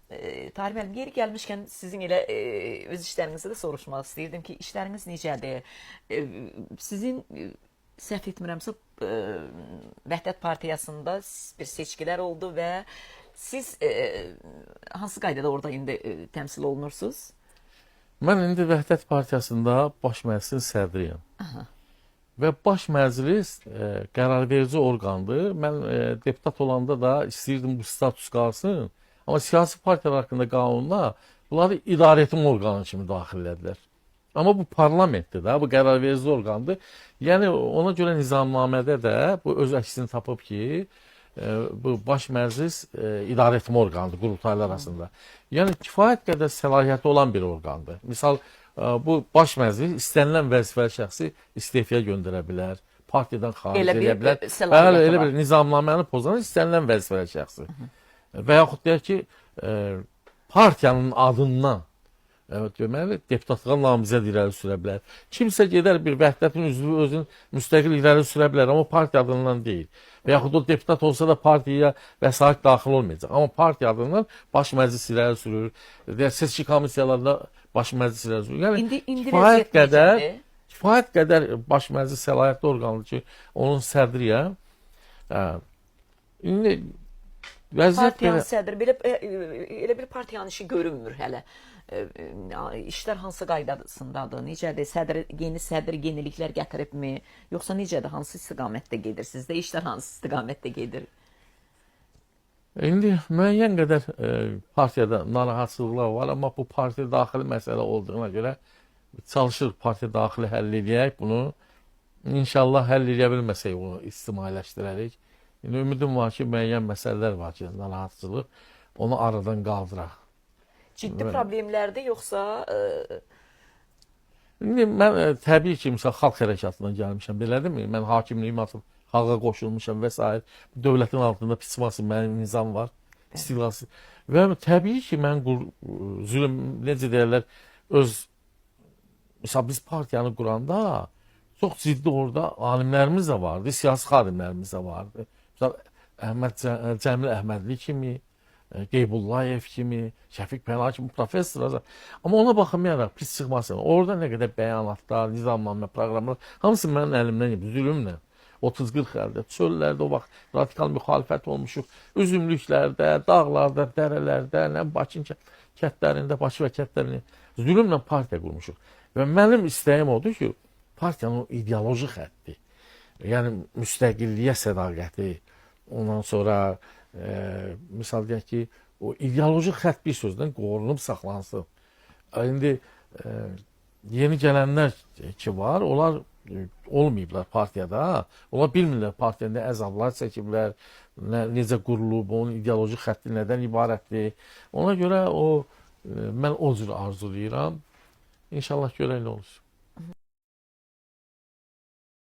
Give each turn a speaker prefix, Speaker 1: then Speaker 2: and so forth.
Speaker 1: Tahir müəllim, yeri gəlmişkən sizin elə öz işlərinizi də soruşmaq istəyirdim ki, işləriniz necədir? Sizin səhv etmirəmsə Vəhdət Partiyasında bir seçkilər oldu və siz hansı qaydada orada indi təmsil olunursunuz?
Speaker 2: Mən indi Vəhdət Partiyasında baş məclisin sədriyəm. Və baş məclis qərarverici orqandır. Mən deputat olanda da istəyirdim bu status qalsın. Amma siyasi partiyalar haqqında qanunla bunları idarəetmə orqanı kimi daxil edilər. Amma bu parlamentdir da, bu qərarverici orqandır. Yəni ona görə nizamnamədə də bu öz əksini tapıb ki, bu baş məclis idarəetmə orqanıdır qurultaylar arasında. Yəni kifayət qədər səlahiyyəti olan bir orqandır. Misal bu baş məclis istənilən vəzifəli şəxsi istefaya göndərə bilər, partiyadan xaric edə bilər. Elə bir nizamnaməni pozan istənilən vəzifəli şəxsi. Və yaxud deyək ki, partiyanın adından deməli, deputatlığa namizəd irəli sürə bilər. Kimsə gedər bir vəhdətin üzvü özünün müstəqil irəli sürə bilər, amma partiya adından deyil. Və yaxud o deputat olsa da partiyaya vəsait daxil olmayacaq. Amma partiya adından baş məclis irəli sürür. Seçki komissiyalarında baş məclis irəli sürür. Yəni kifayət qədər baş məclis səlahiyyətli orqanıdır ki, onun sədriyəm. İndi
Speaker 1: partiyanın sədri elə bir partiyanın işi görünmür hələ. İşlər hansı qaydasındadır? Necədir? Yeni sədr yeniliklər gətiribmi? Yoxsa necədir? Hansı istiqamətdə gedir? Sizdə işlər hansı istiqamətdə gedir?
Speaker 2: İndi müəyyən qədər partiyada narahatçılıqlar var, amma bu partiya daxili məsələ olduğuna görə çalışır partiya daxili həll edək bunu. İnşallah həll edə bilməsək bunu ictimailəşdirərik. İndi ümidim var ki, müəyyən məsələlər var ki, narahatçılıq, onu aradan qaldıraq.
Speaker 1: Ciddi problemlərdir, yoxsa...
Speaker 2: İndi mən təbii ki, misal xalq hərəkatından gəlmişəm, belədirmi? Mən hakimliyimi atıb xalqa qoşulmuşam və s. Dövlətin altında pisması mənim nizam var, istiqlalsız. Və təbii ki, mən zülm, necə deyərlər, misal biz partiyanı quranda çox ciddi orada alimlərimiz də vardı, siyasi xadimlərimiz də vardı. Misal Cəmil Əhmədli kimi, Qeybullayev kimi, Şəfiq Pəna kimi professorlar. Amma ona baxmayaraq pis çıxmasın. Orada nə qədər bəyanatlar, nizamnamə, proqramlar, hamısı mənim əlimdən gibi, zülümlə. 30-40 əldə, çöllərdə o vaxt radikal müxalifət olmuşuq. Üzümlüklərdə, dağlarda, dərələrdə, Bakı kətlərində, Bakı və kətlərində zülümlə partiya qurmuşuq. Və mənim istəyim odur ki, partiyanın ideoloji xətti, yəni müstəqilliyə sədaqəti, ondan sonra misal deyək ki, o ideoloji xətt bir sözdən qorunub saxlansın. İndi yeni gələnlər ki var, onlar olmayıblar partiyada. Onlar bilmirlər partiyada nə əzablar çəkiblər, necə qurulub, onun ideoloji xətti nədən ibarətdir. Ona görə mən o cür arzulayıram. İnşallah görək nə olur.